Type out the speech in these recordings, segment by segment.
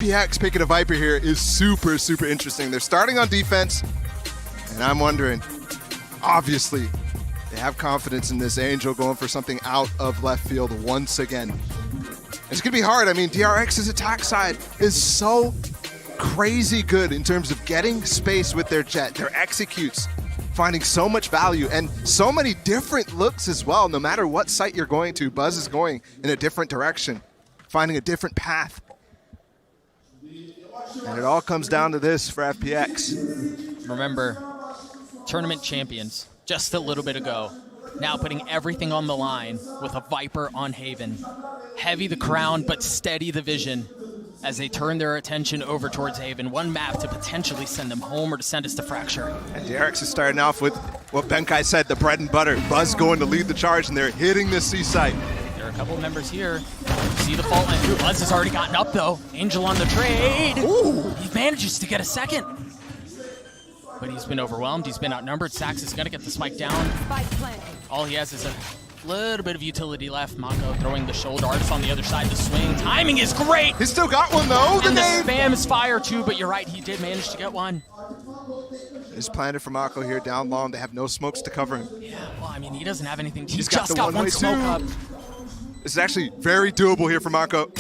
FPX picking a Viper here is super, super interesting. They're starting on defense, and I'm wondering, obviously, they have confidence in this Angel going for something out of left field once again. It's going to be hard. I mean, DRX's attack side is so crazy good in terms of getting space with their jet, their executes, finding so much value, and so many different looks as well. No matter what site you're going to, Buzz is going in a different direction, finding a different path. And it all comes down to this for FPX. Remember, tournament champions just a little bit ago, now putting everything on the line with a Viper on Haven. Heavy the crown, but steady the vision as they turn their attention over towards Haven. One map to potentially send them home or to send us to Fracture. And DRX is starting off with what Benkai said, the bread and butter. Buzz going to lead the charge, and they're hitting the C site. There are a couple of members here. See the fault line through. Buzz has already gotten up, though. Angel on the trade. Ooh. He manages to get a second. But he's been overwhelmed. He's been outnumbered. Sax is going to get the spike down. All he has is a little bit of utility left. Mako throwing the shoulder. Artist on the other side. The swing. Timing is great. He's still got one, though. And the spam is fire, too. But you're right. He did manage to get one. It's planted for Mako here down long. They have no smokes to cover him. Yeah, well, I mean, he doesn't have anything. He's got just got one smoke up. This is actually very doable here for Mako.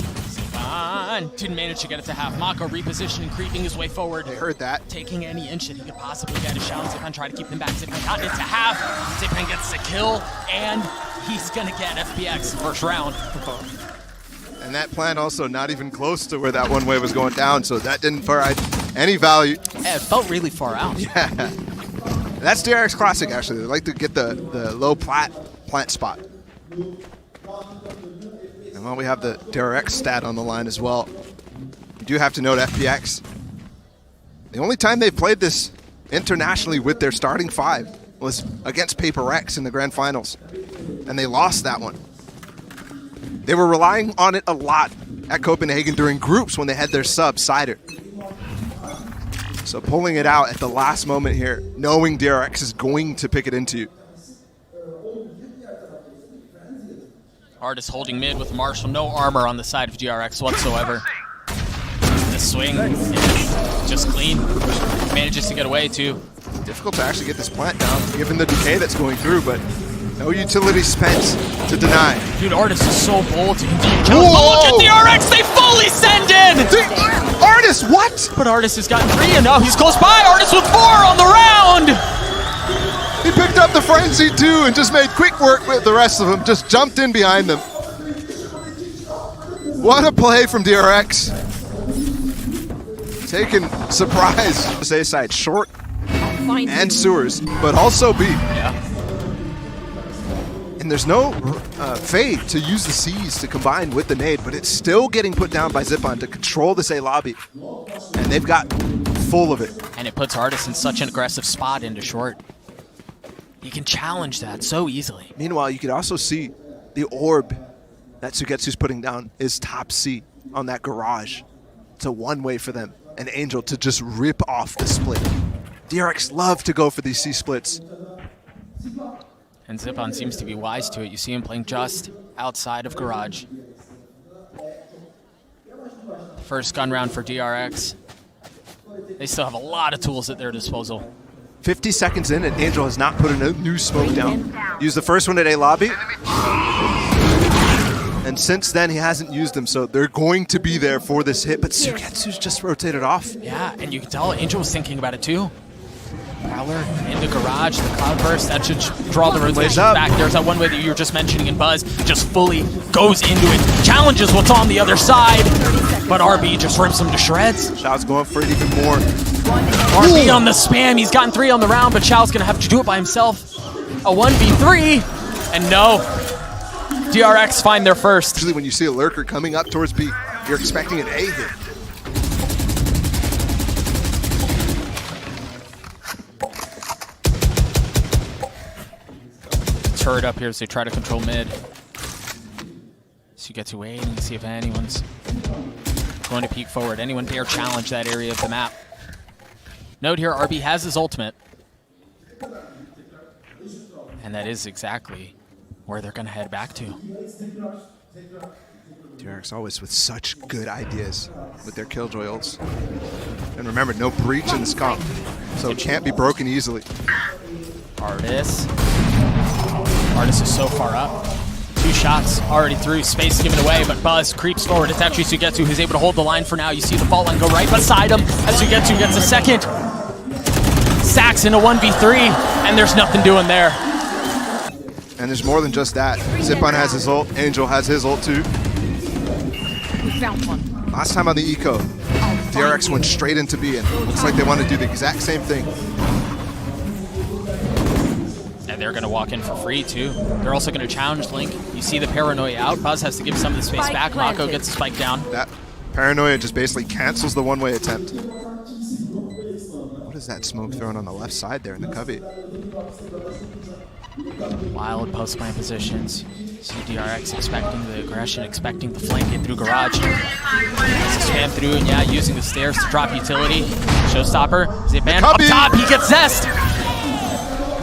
Didn't manage to get it to half. Mako repositioning, creeping his way forward. I heard that. Taking any inch that he could possibly get. Shout Zipan try to keep them back. Zipan got it to half. Zipan gets the kill, and he's gonna get FPX first round. And that plan also not even close to where that one way was going down, so that didn't provide any value. Yeah, it felt really far out. Yeah. That's DRX classic, actually. They like to get the low plant spot. And while we have the DRX stat on the line as well, you do have to note FPX. The only time they've played this internationally with their starting five was against Paper X in the grand finals, and they lost that one. They were relying on it a lot at Copenhagen during groups when they had their sub, Cider. So pulling it out at the last moment here, knowing DRX is going to pick it into you. Artist holding mid with Marshall. No armor on the side of DRX whatsoever. The swing is just clean. Manages to get away, too. Difficult to actually get this plant down, given the decay that's going through, but no utility spent to deny. Dude, Artist is so bold to continue challenge. Look at DRX, they fully send in! Artist, what? But Artist has gotten 3, and now he's close by. Artist with 4 on the round! He picked up the frenzy too and just made quick work with the rest of them, just jumped in behind them. What a play from DRX. Taking surprise. This A side short and sewers, but also B. Yeah. And there's no fade to use the C's to combine with the nade, but it's still getting put down by Zipan to control this A lobby. And they've got full of it. And it puts Artist in such an aggressive spot into short. You can challenge that so easily. Meanwhile, you could also see the orb that Sugetsu's putting down is top C on that garage. It's a one-way for them. And Angel to just rip off the split. DRX love to go for these C splits. And Zipan seems to be wise to it. You see him playing just outside of garage. First gun round for DRX. They still have a lot of tools at their disposal. 50 seconds in, and Angel has not put a new smoke down. Used the first one at A lobby. And since then, he hasn't used them, so they're going to be there for this hit. But Sugetsu's just rotated off. Yeah, and you can tell Angel was thinking about it too. Prowler in the garage, the Cloudburst, that should draw the rotation back. There's that one way that you were just mentioning, and Buzz just fully goes into it. Challenges what's on the other side, but RB just rips him to shreds. Shao's going for it even more. RB on the spam, he's gotten 3 on the round, but Shao's gonna have to do it by himself. A 1v3, and no. DRX find their first. Usually when you see a lurker coming up towards B, you're expecting an A hit. Turret up here as they try to control mid. So you get to wait and see if anyone's going to peek forward. Anyone dare challenge that area of the map. Note here, RB has his ultimate. And that is exactly where they're going to head back to. DRX always with such good ideas with their Killjoy ults. And remember, no breach in this comp, so it can't be broken easily. Artis is so far up. 2 shots already through, space given away, but Buzz creeps forward. It's actually Sugetsu who's able to hold the line for now. You see the fault line go right beside him as Sugetsu gets a second. Sacks in a 1v3, and there's nothing doing there. And there's more than just that. Zippon has his ult, Angel has his ult too. Found one. Last time on the eco, DRX went straight into B, and looks like they want to do the exact same thing. And they're going to walk in for free too. They're also going to challenge Link. You see the paranoia out. Buzz has to give some of the space back. Mako gets the spike down. That paranoia just basically cancels the one-way attempt. What is that smoke thrown on the left side there in the cubby? Wild post-plant positions. See DRX expecting the aggression, expecting the flank in through garage. Has to spam through, and yeah, using the stairs to drop utility. Showstopper, Zipman up top, he gets zest!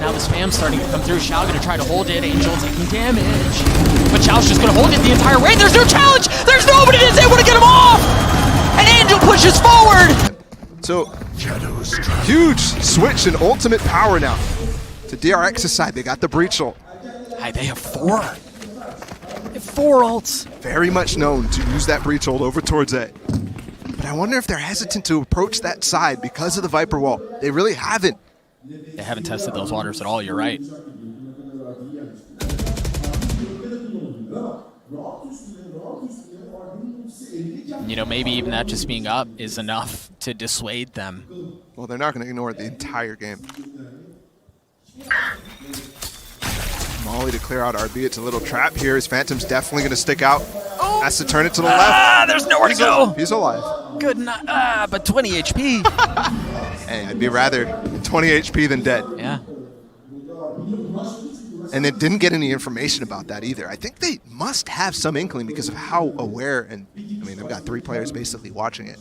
Now the spam's starting to come through. Shao gonna try to hold it, Angel taking damage. But Shao's just gonna hold it the entire way. There's no challenge! There's nobody that's able to get him off! And Angel pushes forward! So, huge switch in ultimate power now. To DRX's side, they got the breach ult. Hey, they have 4. They have 4 ults. Very much known to use that breach ult over towards A. But I wonder if they're hesitant to approach that side because of the Viper wall. They really haven't. They haven't tested those waters at all, you're right. You know, maybe even that just being up is enough to dissuade them. Well, they're not going to ignore it the entire game. Molly to clear out RB. It's a little trap here. His Phantom's definitely going to stick out. Oh. Has to turn it to the left. There's nowhere to go. He's alive. Good night. But 20 HP. Hey, I'd be rather 20 HP than dead. Yeah. And they didn't get any information about that either. I think they must have some inkling because of how aware, and I mean, they've got 3 players basically watching it.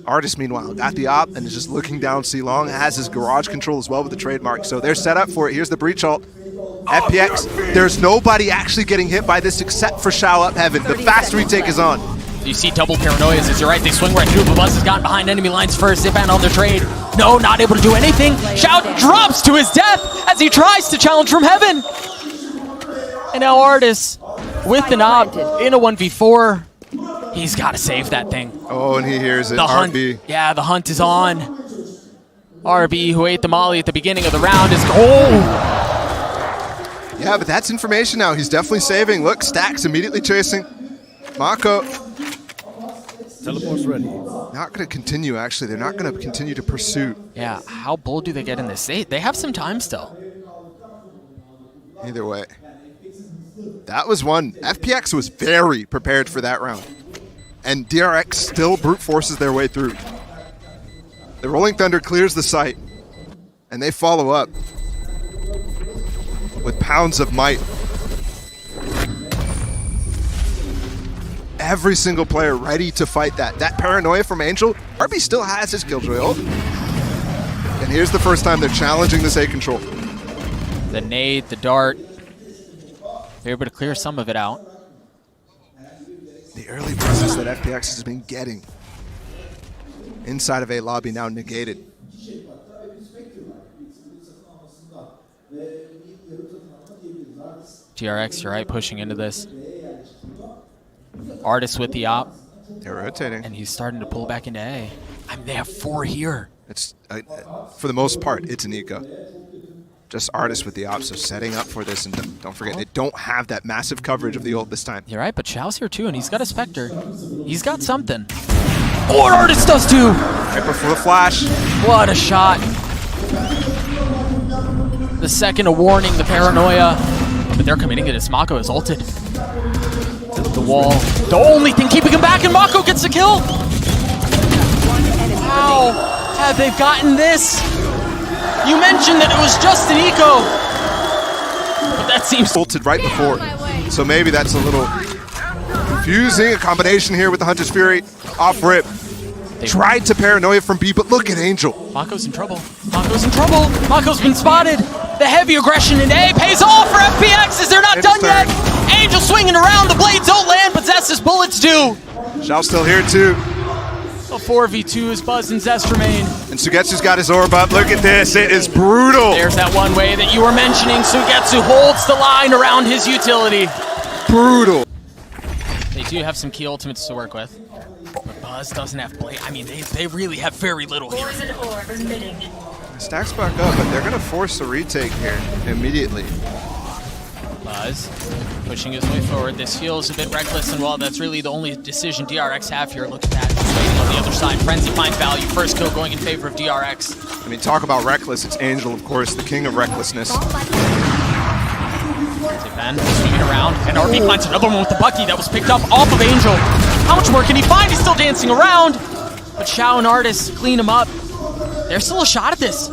Artis, meanwhile, got the op and is just looking down C-Long, has his garage control as well with the trademark, so they're set up for it. Here's the breach ult. FPX, there's nobody actually getting hit by this except for Shao up heaven. The fast retake is on. You see double paranoias as you're right. They swing right through, but Buzz has gotten behind enemy lines first. Zipan on the trade. No, not able to do anything. Shao drops to his death as he tries to challenge from heaven. And now Artis with the knob in a 1v4. He's got to save that thing. Oh, and he hears it. The hunt, RB. yeah, the hunt is on. RB, who ate the molly at the beginning of the round, is Yeah, but that's information now. He's definitely saving. Look, Stacks immediately chasing. Mako. Teleport's ready. Not going to continue, actually. They're not going to continue to pursue. Yeah, how bold do they get in this? They have some time still. Either way. That was one. FPX was very prepared for that round. And DRX still brute forces their way through. The Rolling Thunder clears the site. And they follow up with pounds of might. Every single player ready to fight that. That paranoia from Angel, RB still has his Killjoy ult. And here's the first time they're challenging this A control. The nade, the dart. They're able to clear some of it out. The early presence that FPX has been getting inside of A lobby now negated. DRX, you're right, pushing into this. Artis with the op. They're rotating. And he's starting to pull back into A. I mean, they have 4 here. It's for the most part, it's an eco. Just Artis with the op, so setting up for this, and don't forget, they don't have that massive coverage of the ult this time. You're right, but Shao's here too, and he's got a Spectre. He's got something. Oh, and Artis does too! Viper for the flash. What a shot. The second, a warning, the paranoia. But they're committing it as Mako is ulted. The wall. The only thing keeping him back, and Mako gets the kill! How have they gotten this? You mentioned that it was just an eco. But that seems Ulted right before. So maybe that's a little confusing. A combination here with the Hunter's Fury. Off rip. Tried to paranoia from B, but look at Angel. Mako's in trouble. Mako's in trouble. Mako's been spotted. The heavy aggression in A pays off for FPX as they're not done yet. Angel swinging around, the blades don't land, but Zest's bullets do. Xiao's still here too. A 4v2 is Buzz and Zest remain. And Sugetsu's got his orb up. Look at this, it is brutal. There's that one way that you were mentioning. Sugetsu holds the line around his utility. Brutal. They do have some key ultimates to work with. But Buzz doesn't have blade. I mean, they really have very little here. Stacks back up, but they're gonna force a retake here immediately. Buzz pushing his way forward. This feels a bit reckless, and while that's really the only decision DRX have here, look at that. Just waiting on the other side. Frenzy finds value. First kill going in favor of DRX. I mean, talk about reckless. It's Angel, of course, the king of recklessness. Zipan swinging around, and RB finds another one with the Bucky that was picked up off of Angel. How much more can he find? He's still dancing around, but Xiao and Artis clean him up. There's still a shot at this,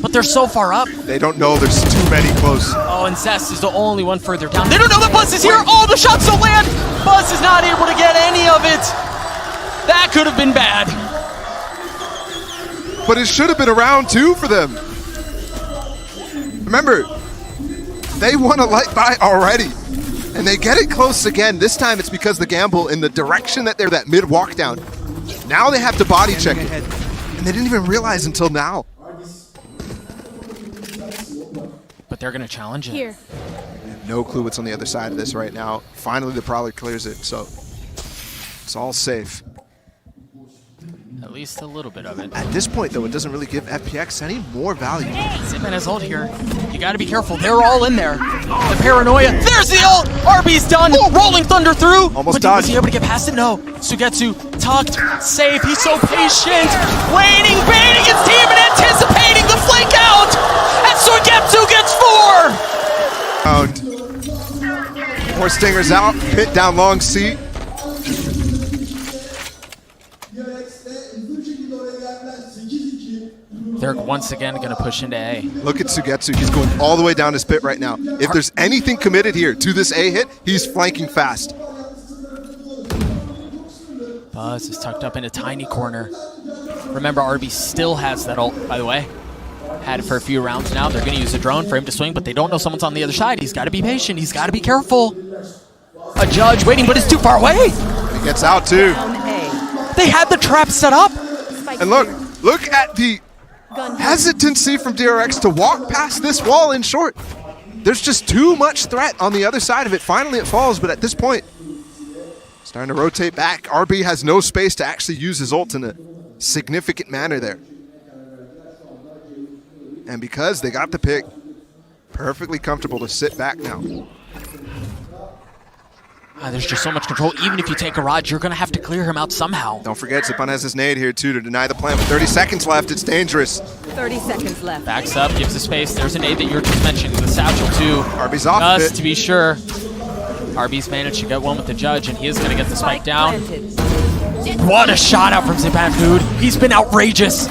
but they're so far up. They don't know there's too many close. Oh, and Zest is the only one further down. They don't know that Buzz is here. Oh, the shots don't land. Buzz is not able to get any of it. That could have been bad. But it should have been a round 2 for them. Remember, they won a light buy already, and they get it close again. This time it's because the gamble in the direction that they're that mid walk down. Now they have to body check it, and they didn't even realize until now. But they're gonna challenge it. Here. No clue what's on the other side of this right now. Finally, the Prowler clears it, so it's all safe. At least a little bit of it. At this point, though, it doesn't really give FPX any more value. Zipan has ult here. You gotta be careful. They're all in there. The paranoia. There's the ult! RB's done. Rolling Thunder through. Almost but dodged. Was he able to get past it? No. Sugetsu tucked, safe. He's so patient. Waiting, baiting his team and anticipating the flank out. And Sugetsu gets 4. More stingers out. Pit down long C. They're once again going to push into A. Look at Sugetsu. He's going all the way down his pit right now. If there's anything committed here to this A hit, he's flanking fast. Buzz is tucked up in a tiny corner. Remember, RB still has that ult, by the way. Had it for a few rounds now. They're going to use a drone for him to swing, but they don't know someone's on the other side. He's got to be patient. He's got to be careful. A judge waiting, but it's too far away. He gets out too. They had the trap set up. And look at the hesitancy from DRX to walk past this wall in short. There's just too much threat on the other side of it. Finally it falls, but at this point, starting to rotate back. RB has no space to actually use his ult in a significant manner there. And because they got the pick, perfectly comfortable to sit back now. There's just so much control. Even if you take a Rod, you're going to have to clear him out somehow. Don't forget, Zipan has his nade here too to deny the plan. With 30 seconds left, it's dangerous. 30 seconds left. Backs up, gives the space. There's a nade that you were just mentioning. The satchel too. RB's off of Just it. to be sure. RB's managed to get one with the judge, and he is going to get the spike down. What a shot out from Zipan, dude. He's been outrageous.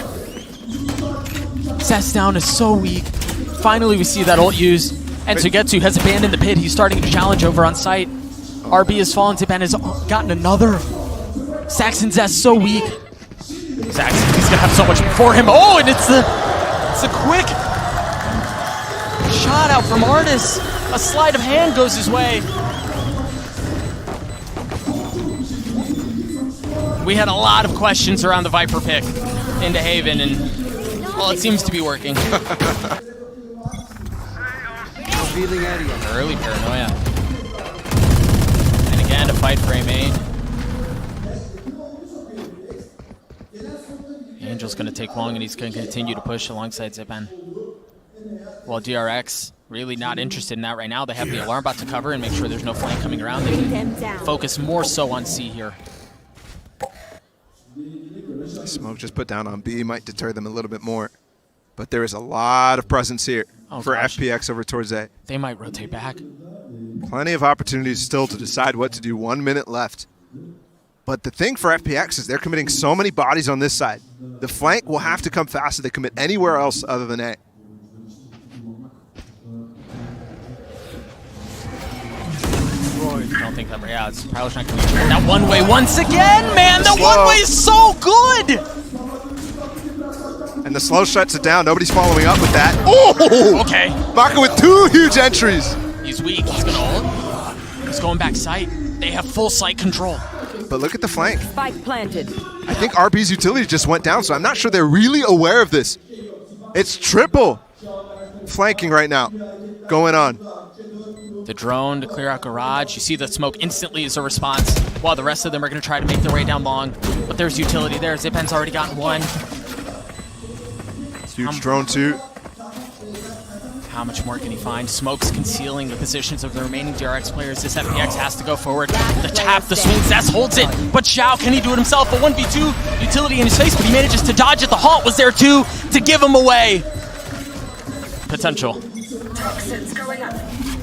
Zest down is so weak. Finally, we see that ult used. And Sugetsu has abandoned the pit. He's starting to challenge over on site. RB has fallen. Zipan has gotten another. Saxon Zest so weak. Saxon, he's going to have so much before him. Oh, and it's a quick shot out from Artis. A sleight of hand goes his way. We had a lot of questions around the Viper pick into Haven, and well, it seems to be working. Early paranoia. And again, a fight for a main. Angel's going to take long, and he's going to continue to push alongside Zipan. While DRX really not interested in that right now. They have the alarm bot to cover and make sure there's no flank coming around. They can focus more so on C here. Smoke just put down on B might deter them a little bit more. But there is a lot of presence here for FPX over towards A. They might rotate back. Plenty of opportunities still to decide what to do. 1 minute left. But the thing for FPX is they're committing so many bodies on this side. The flank will have to come fast if they commit anywhere else other than A. I don't think that, yeah, it's probably not going to be that one way once again, man. That one way is so good. And the slow shuts it down. Nobody's following up with that. Oh! Okay. Maka with 2 huge entries. He's weak. He's going to ult. going back sight. They have full sight control. But look at the flank. Spike planted. I think RB's utility just went down, so I'm not sure they're really aware of this. It's triple flanking right now going on. The drone to clear out garage. You see the smoke instantly as a response, while the rest of them are going to try to make their way down long. But there's utility there. Zipen's already gotten one. Huge drone too. How much more can he find? Smoke's concealing the positions of the remaining DRX players. This FPX has to go forward. The tap, the swing, Zest holds it. But Xiao, can he do it himself? A 1v2 utility in his face, but he manages to dodge it. The halt was there too to give him away. Potential.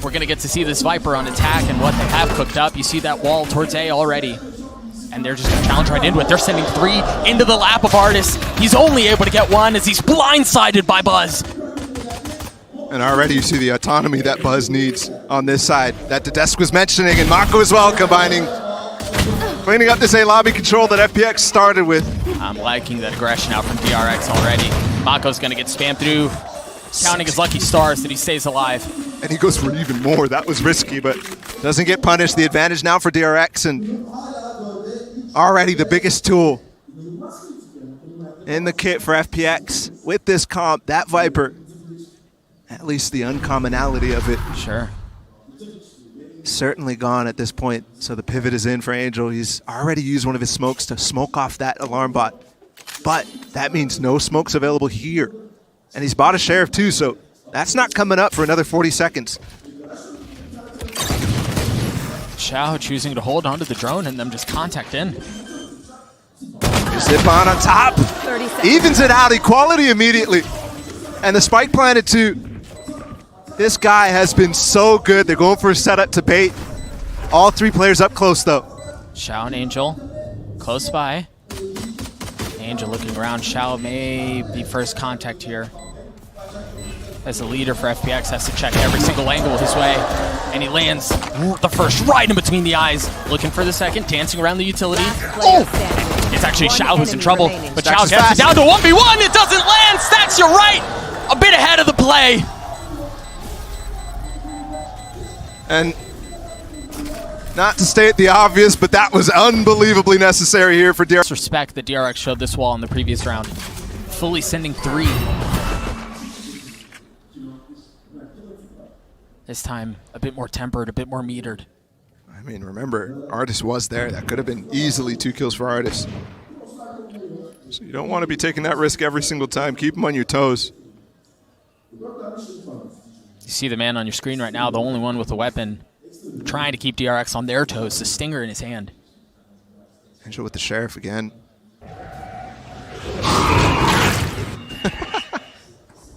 We're going to get to see this Viper on attack and what they have cooked up. You see that wall towards A already. And they're just going to challenge right into it. They're sending 3 into the lap of Artis. He's only able to get 1 as he's blindsided by Buzz. And already you see the autonomy that Buzz needs on this side that the desk was mentioning, and Mako as well combining, cleaning up this A lobby control that FPX started with. I'm liking that aggression out from DRX already. Mako's going to get spammed through, counting his lucky stars that he stays alive. And he goes for even more. That was risky, but doesn't get punished. The advantage now for DRX, and already the biggest tool in the kit for FPX with this comp, that Viper. At least the uncommonality of it. Sure. Certainly gone at this point. So the pivot is in for Angel. He's already used one of his smokes to smoke off that alarm bot. But that means no smokes available here. And he's bought a Sheriff too, so that's not coming up for another 40 seconds. Xiao choosing to hold onto the drone and them just contact in. Zip on top. Evens it out. Equality immediately. And the spike planted too. This guy has been so good. They're going for a setup to bait. All 3 players up close, though. Xiao and Angel close by. Angel looking around. Xiao may be first contact here. As the leader for FPX has to check every single angle his way. And he lands the first right in between the eyes. Looking for the second, dancing around the utility. Oh! It's actually Xiao who's in trouble. But Xiao gets it down to 1v1. It doesn't land. Stacks, you're right. A bit ahead of the play. And not to state the obvious, but that was unbelievably necessary here for DRX. Respect that DRX showed this wall in the previous round. Fully sending 3. This time, a bit more tempered, a bit more metered. I mean, remember, Artis was there. That could have been easily 2 kills for Artis. So you don't want to be taking that risk every single time. Keep him on your toes. You see the man on your screen right now, the only one with a weapon, trying to keep DRX on their toes, the stinger in his hand. Angel with the Sheriff again.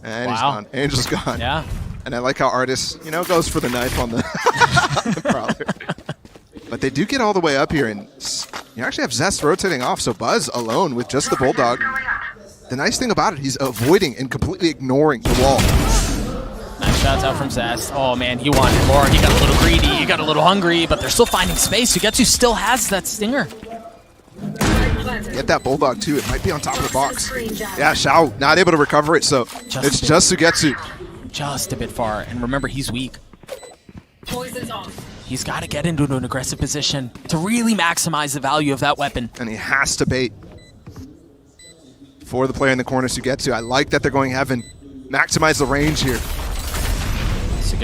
And he's gone. Angel's gone. Yeah. And I like how Artis, you know, goes for the knife on the, on the Prowler. But they do get all the way up here, and you actually have Zest rotating off, so Buzz alone with just the Bulldog. The nice thing about it, he's avoiding and completely ignoring the wall. Nice shots out from Zest. Oh man, he wanted more. He got a little greedy, he got a little hungry, but they're still finding space. Sugetsu still has that stinger. Get that Bulldog too. It might be on top of the box. Yeah, Xiao not able to recover it, so it's just Sugetsu. Just a bit far, and remember, he's weak. He's got to get into an aggressive position to really maximize the value of that weapon. And he has to bait for the player in the corner, Sugetsu. I like that they're going heaven. Maximize the range here.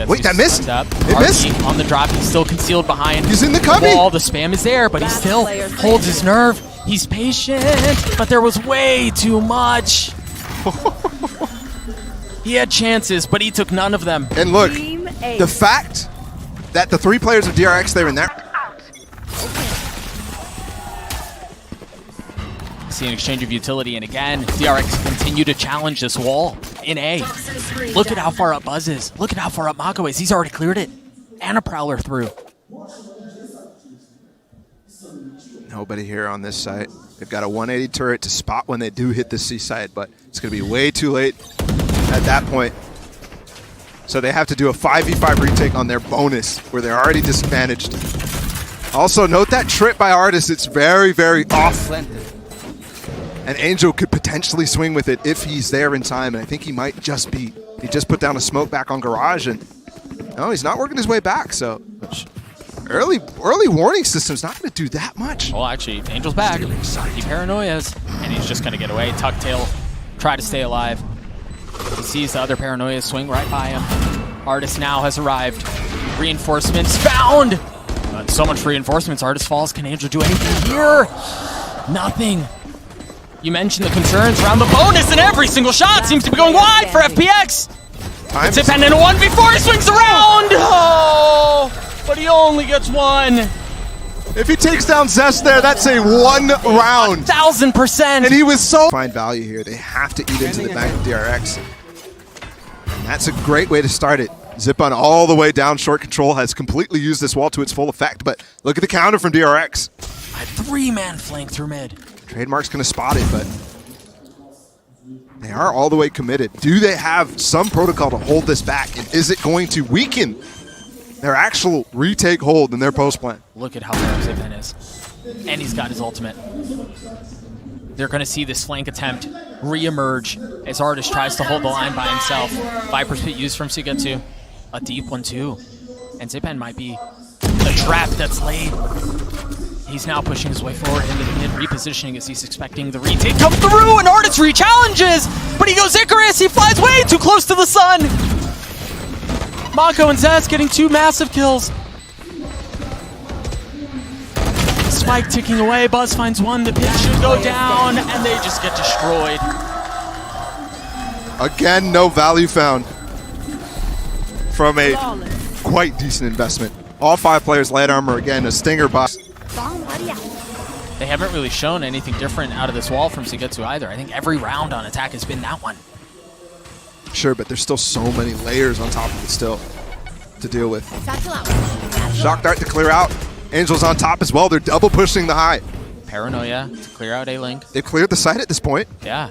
Wait, that missed? It missed? On the drop, he's still concealed behind. He's in the cubby. Wall. The spam is there, but he still holds his nerve. He's patient, but there was way too much. He had chances, but he took none of them. And look, the fact that the 3 players of DRX, they're in there. See an exchange of utility, and again, DRX continue to challenge this wall in A. Look at how far up Buzz is. Look at how far up Mako is. He's already cleared it. And a Prowler through. Nobody here on this site. They've got a 180 turret to spot when they do hit the C side, but it's going to be way too late at that point. So they have to do a 5v5 retake on their bonus, where they're already disadvantaged. Also, note that trip by Artis. It's very, very off. And Angel could potentially swing with it if he's there in time, and I think he might just be. He just put down a smoke back on Garage, and no, he's not working his way back, so Early warning system's not going to do that much. Well, actually, Angel's back. He paranoias, and he's just going to get away. Tuck tail, try to stay alive. He sees the other paranoia swing right by him. Artist now has arrived. Reinforcements found! So much reinforcements. Artist falls. Can Angel do anything here? Nothing. You mentioned the concerns around the bonus, and every single shot seems to be going wide for FPX. It's dependent on one before he swings around! Oh, but he only gets one. If he takes down Zest there, that's a 1 round. 1000%. And he was so... Find value here. They have to eat into the bank of DRX. And that's a great way to start it. Zipun all the way down. Short control has completely used this wall to its full effect, but look at the counter from DRX. A 3-man flank through mid. Trademark's going to spot it, but they are all the way committed. Do they have some protocol to hold this back, and is it going to weaken their actual retake hold in their post plan? Look at how far Zipun is. And he's got his ultimate. They're going to see this flank attempt re-emerge as Artist tries to hold the line by himself. Viper's Pit used from Sugetsu. A deep one too. And Zipun might be the trap that's laid. He's now pushing his way forward into the mid, repositioning as he's expecting the retake come through, and Artist re-challenges! But he goes Icarus, he flies way too close to the sun! Mako and Zaz getting 2 massive kills. Spike ticking away, Buzz finds one, the pit should go down, and they just get destroyed. Again, no value found from a quite decent investment. All 5 players light armor again, a stinger boss. They haven't really shown anything different out of this wall from Sugetsu either. I think every round on attack has been that one. Sure, but there's still so many layers on top of it still to deal with. Shock Dart to clear out. Angel's on top as well. They're double pushing the high. Paranoia to clear out A-Link. They've cleared the site at this point. Yeah.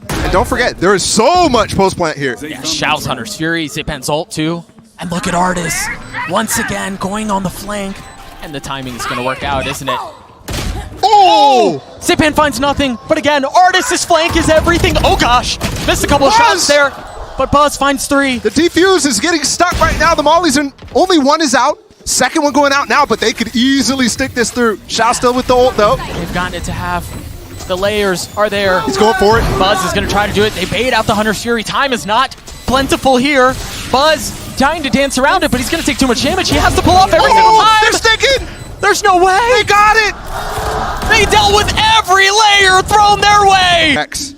And don't forget, there is so much post-plant here. Yeah, Shao's Hunter's Fury, Zipan's ult too. And look at Artis. Once again, going on the flank. And the timing is going to work out, isn't it? Oh! Zipan finds nothing, but again, Artis' flank is everything. Oh gosh, missed a couple of shots there, but Buzz finds 3. The defuse is getting stuck right now. The mollies are, only one is out. Second one going out now, but they could easily stick this through. Shao still with the ult though. They've gotten it to half. The layers are there. He's going for it. Buzz is going to try to do it. They bait out the Hunter's Fury. Time is not plentiful here. Buzz trying to dance around it, but he's going to take too much damage. He has to pull off every single time. They're sticking! There's no way! They got it! They dealt with every layer thrown their way! X,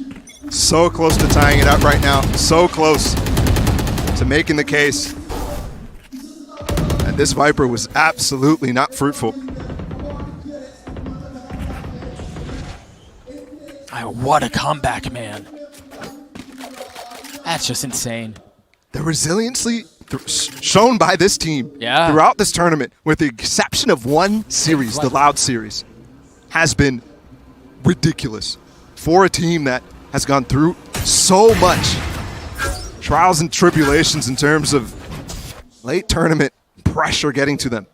so close to tying it up right now. So close to making the case. And this Viper was absolutely not fruitful. What a comeback, man. That's just insane. The resiliency shown by this team throughout this tournament, with the exception of one series, the Loud series, has been ridiculous for a team that has gone through so much trials and tribulations in terms of late tournament pressure getting to them.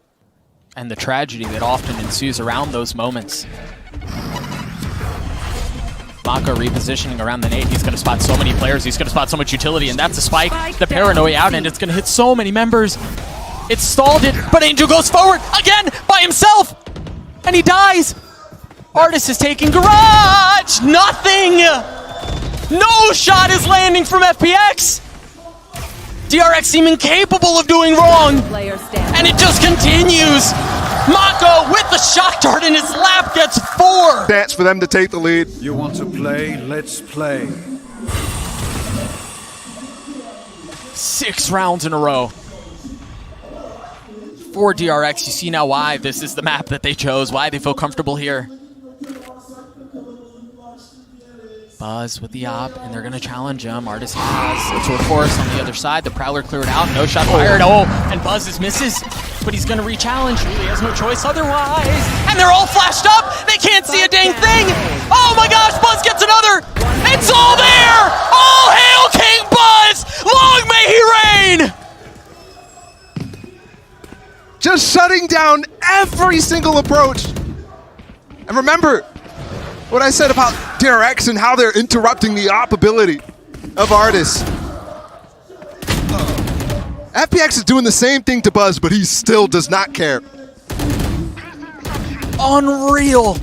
And the tragedy that often ensues around those moments. Mako repositioning around the nade. He's going to spot so many players. He's going to spot so much utility, and that's a spike. The paranoia out, and it's going to hit so many members. It stalled it, but Angel goes forward again by himself, and he dies. Artist is taking garage. Nothing. No shot is landing from FPX. DRX seem incapable of doing wrong, and it just continues. Mako with the shock dart in his lap gets 4. Chance for them to take the lead. You want to play? Let's play. 6 rounds in a row. For DRX, you see now why this is the map that they chose, why they feel comfortable here. Buzz with the op, and they're going to challenge him. Artist has a Tour Force on the other side. The Prowler cleared out. No shot fired. Oh, and Buzz misses, but he's going to re-challenge. Really has no choice otherwise. And they're all flashed up. They can't see a dang thing. Oh my gosh, Buzz gets another. It's all there. All hail King Buzz. Long may he reign. Just shutting down every single approach. And remember what I said about DRX and how they're interrupting the op ability of Artis. FPX is doing the same thing to Buzz, but he still does not care. Unreal.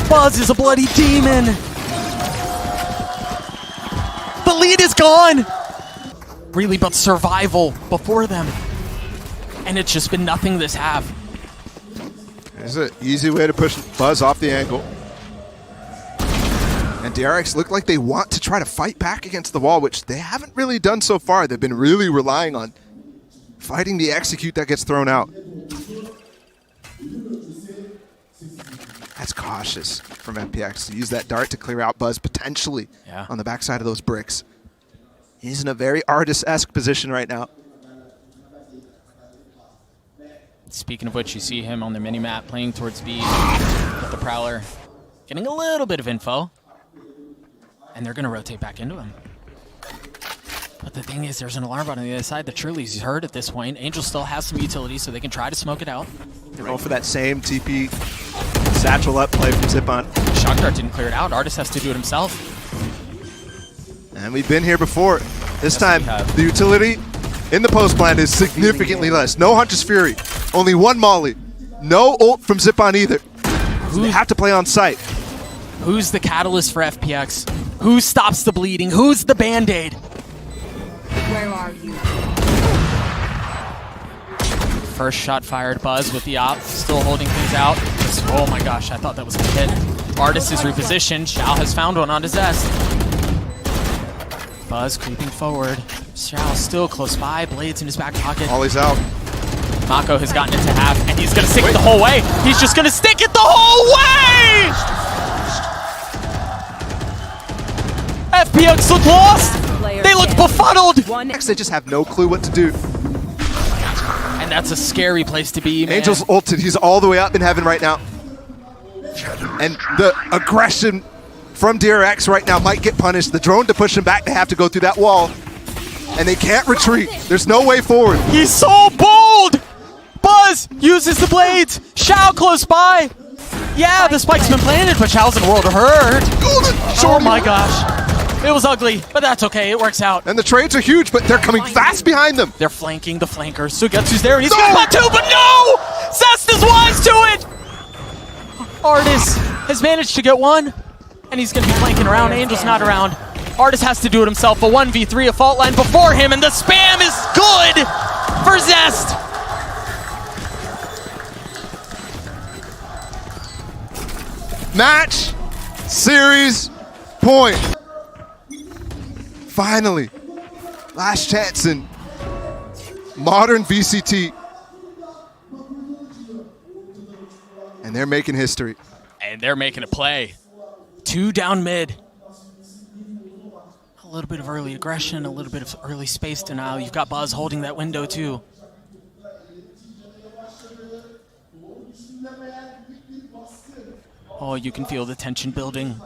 Buzz is a bloody demon. The lead is gone. Really about survival before them. And it's just been nothing this half. There's an easy way to push Buzz off the angle. And DRX look like they want to try to fight back against the wall, which they haven't really done so far. They've been really relying on fighting the execute that gets thrown out. That's cautious from FPX to use that dart to clear out Buzz potentially on the backside of those bricks. He's in a very artist-esque position right now. Speaking of which, you see him on the mini-map playing towards B with the Prowler. Getting a little bit of info. And they're going to rotate back into him. But the thing is, there's an alarm bot on the other side that Truly's heard at this point. Angel still has some utility, so they can try to smoke it out. They're going for that same TP satchel up play from Zipon. Shock Dart didn't clear it out. Artist has to do it himself. And we've been here before. This time, the utility in the post plant is significantly less. No Hunter's Fury, only one Molly. No ult from Zipon either. So they have to play on site. Who's the catalyst for FPX? Who stops the bleeding? Who's the Band-Aid? Where are you? First shot fired, Buzz with the op, still holding things out. Oh my gosh, I thought that was a hit. Artist is repositioned. Shao has found one on his Zest. Buzz creeping forward. Shao still close by. Blades in his back pocket. Ollie's out. Mako has gotten into half, and he's going to stick it the whole way. He's just going to stick it the whole way! FPX look lost! They look befuddled! They just have no clue what to do. And that's a scary place to be, man. Angel's ulted. He's all the way up in heaven right now. And the aggression from DRX right now might get punished. The drone to push him back, they have to go through that wall. And they can't retreat. There's no way forward. He's so bold! Buzz uses the blades. Shao close by. Yeah, the spike's been planted, but Shao's in a world of hurt. Oh my gosh. It was ugly, but that's okay. It works out. And the trades are huge, but they're coming fast behind them. They're flanking the flankers. Sugetsu's there, and he's gonna put two, but no! Zest is wise to it! Artist has managed to get one, and he's gonna be flanking around. Angel's not around. Artist has to do it himself. A 1v3, a fault line before him, and the spam is good for Zest. Match, series, point. Finally, last chance in modern VCT. And they're making history. And they're making a play. 2 down mid. A little bit of early aggression, a little bit of early space denial. You've got Buzz holding that window too. Oh, you can feel the tension building.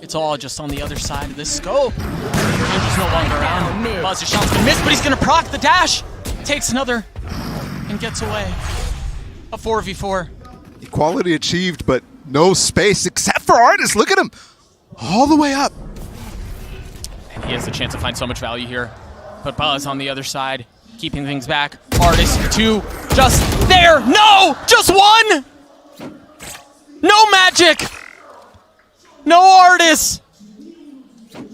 It's all just on the other side of this scope. Angel's no longer around. Buzz's shot's gonna miss, but he's gonna proc the dash. Takes another and gets away. A 4v4. Equality achieved, but no space except for Artist. Look at him. All the way up. And he has the chance to find so much value here. But Buzz on the other side, keeping things back. Artist, 2, just there. No, just 1. No magic. No Artist.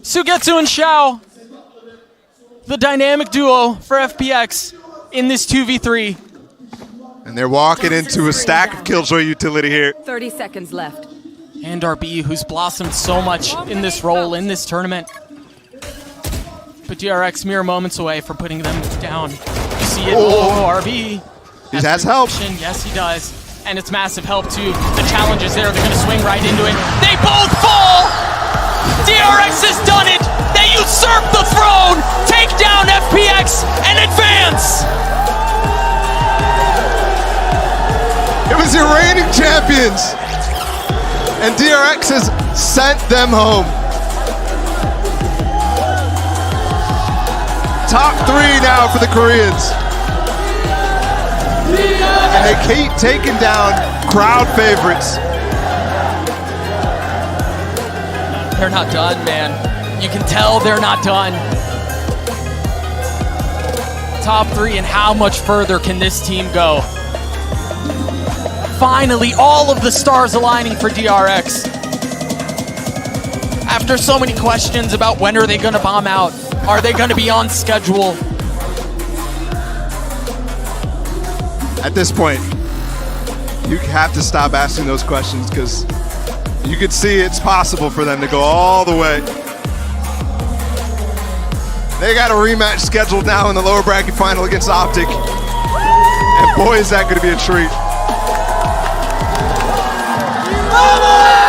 Sugetsu and Shao. The dynamic duo for FPX in this 2v3. And they're walking into a stack of Killjoy utility here. 30 seconds left. And RB, who's blossomed so much in this role, in this tournament. But DRX mere moments away from putting them down. You see it. Oh, RB. He has help. Yes, he does. And it's massive help too. The challenge is there. They're going to swing right into it. They both fall! DRX has done it! They usurp the throne! Take down FPX and advance! It was your reigning champions! And DRX has sent them home. Top 3 now for the Koreans. And they keep taking down crowd favorites. They're not done, man. You can tell they're not done. Top 3, and how much further can this team go? Finally, all of the stars aligning for DRX. After so many questions about when are they going to bomb out, are they going to be on schedule? At this point, you have to stop asking those questions because you could see it's possible for them to go all the way. They got a rematch scheduled now in the lower bracket final against Optic. And boy, is that going to be a treat.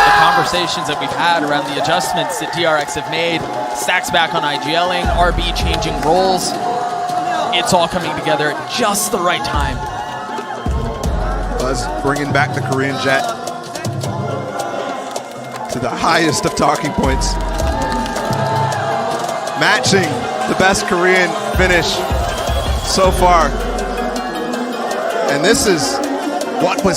The conversations that we've had around the adjustments that DRX have made, Stacks back on IGLing, RB changing roles, it's all coming together at just the right time. Buzz bringing back the Korean Jet to the highest of talking points. Matching the best Korean finish so far. And this is what was